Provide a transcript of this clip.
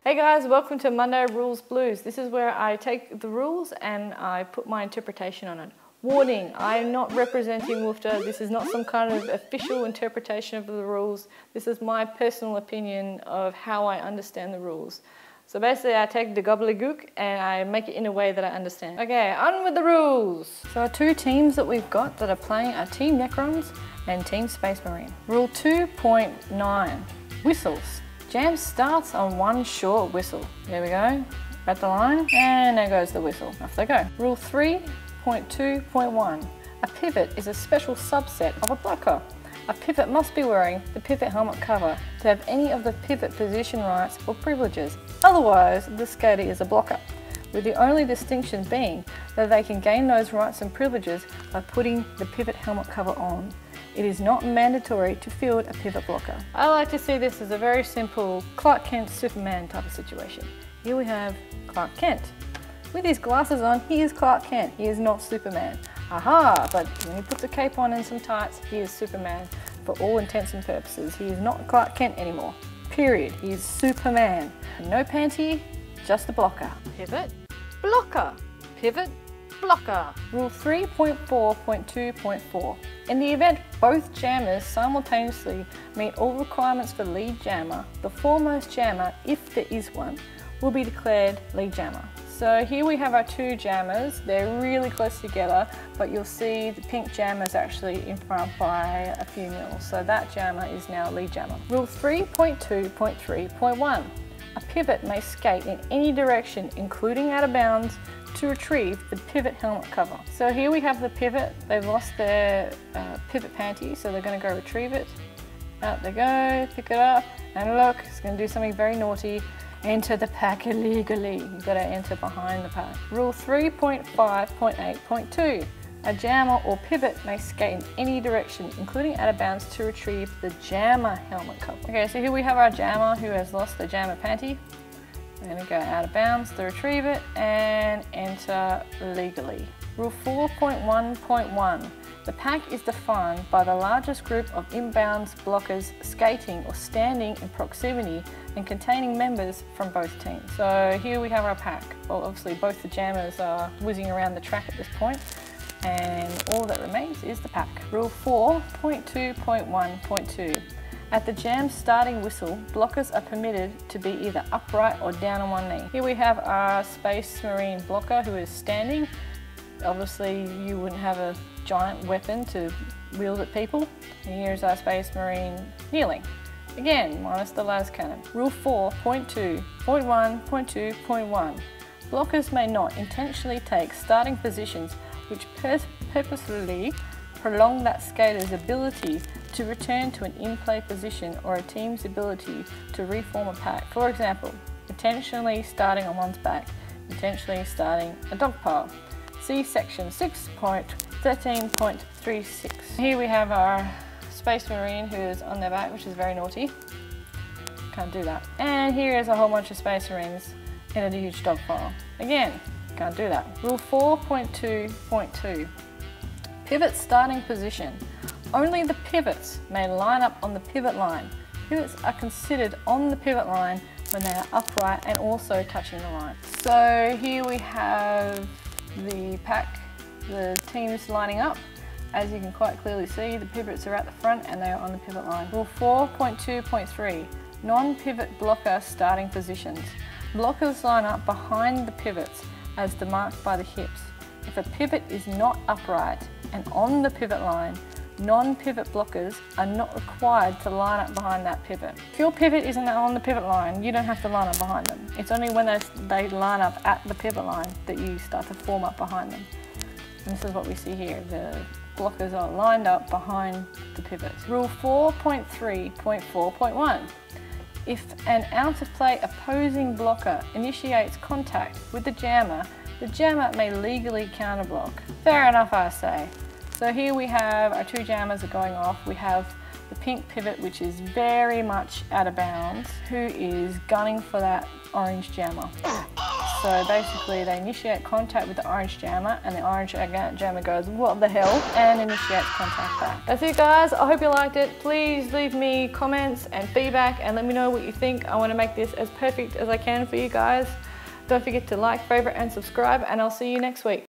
Hey guys, welcome to Monday Rules Blues. This is where I take the rules and I put my interpretation on it. Warning, I am not representing WFTDA. This is not some kind of official interpretation of the rules. This is my personal opinion of how I understand the rules. So basically I take the gobbledygook and I make it in a way that I understand. Okay, on with the rules. So our two teams that we've got that are playing are Team Necrons and Team Space Marine. Rule 2.9, whistles. Jam starts on one short whistle. There we go, at the line, and there goes the whistle. Off they go. Rule 3.2.1, a pivot is a special subset of a blocker. A pivot must be wearing the pivot helmet cover to have any of the pivot position rights or privileges. Otherwise, the skater is a blocker, with the only distinction being that they can gain those rights and privileges by putting the pivot helmet cover on. It is not mandatory to field a pivot blocker. I like to see this as a very simple Clark Kent Superman type of situation. Here we have Clark Kent. With his glasses on, he is Clark Kent. He is not Superman. Aha! But when he puts a cape on and some tights, he is Superman for all intents and purposes. He is not Clark Kent anymore. Period. He is Superman. No panty, just a blocker. Pivot, blocker. Pivot, blocker. Rule 3.4.2.4. In the event both jammers simultaneously meet all requirements for lead jammer, the foremost jammer, if there is one, will be declared lead jammer. So here we have our two jammers. They're really close together, but you'll see the pink jammer is actually in front by a few mils. So that jammer is now lead jammer. Rule 3.2.3.1. A pivot may skate in any direction, including out of bounds, to retrieve the pivot helmet cover. So here we have the pivot. They've lost their pivot panty, so they're going to go retrieve it. Out they go, pick it up, and look, it's going to do something very naughty. Enter the pack illegally. You've got to enter behind the pack. Rule 3.5.8.2. A jammer or pivot may skate in any direction, including out of bounds, to retrieve the jammer helmet cover. Okay, so here we have our jammer who has lost the jammer panty. We're going to go out of bounds to retrieve it and enter legally. Rule 4.1.1. The pack is defined by the largest group of inbounds blockers skating or standing in proximity and containing members from both teams. So here we have our pack. Well, obviously both the jammers are whizzing around the track at this point, and all that remains is the pack. Rule 4.2.1.2. At the jam starting whistle, blockers are permitted to be either upright or down on one knee. Here we have our Space Marine blocker who is standing. Obviously you wouldn't have a giant weapon to wield at people. And here's our Space Marine kneeling. Again, minus the las cannon. Rule 4.2.1.2.1. Blockers may not intentionally take starting positions which purposefully prolong that skater's ability to return to an in-play position or a team's ability to reform a pack. For example, intentionally starting on one's back, intentionally starting a dog pile. See section 6.13.36. Here we have our Space Marine who is on their back, which is very naughty. Can't do that. And here is a whole bunch of Space Marines in a huge dog pile. Again, can't do that. Rule 4.2.2. Pivot starting position. Only the pivots may line up on the pivot line. Pivots are considered on the pivot line when they are upright and also touching the line. So here we have the pack, the teams lining up. As you can quite clearly see, the pivots are at the front and they are on the pivot line. Rule 4.2.3, non-pivot blocker starting positions. Blockers line up behind the pivots as demarked by the hips. If a pivot is not upright and on the pivot line, non-pivot blockers are not required to line up behind that pivot. If your pivot isn't on the pivot line, you don't have to line up behind them. It's only when they line up at the pivot line that you start to form up behind them. And this is what we see here. The blockers are lined up behind the pivots. Rule 4.3.4.1. If an out-of-play opposing blocker initiates contact with the jammer may legally counterblock. Fair enough, I say. So here we have our two jammers are going off. We have the pink pivot, which is very much out of bounds, who is gunning for that orange jammer. So basically they initiate contact with the orange jammer and the orange jammer goes, what the hell, and initiates contact back. That's it guys, I hope you liked it. Please leave me comments and feedback and let me know what you think. I want to make this as perfect as I can for you guys. Don't forget to like, favorite and subscribe, and I'll see you next week.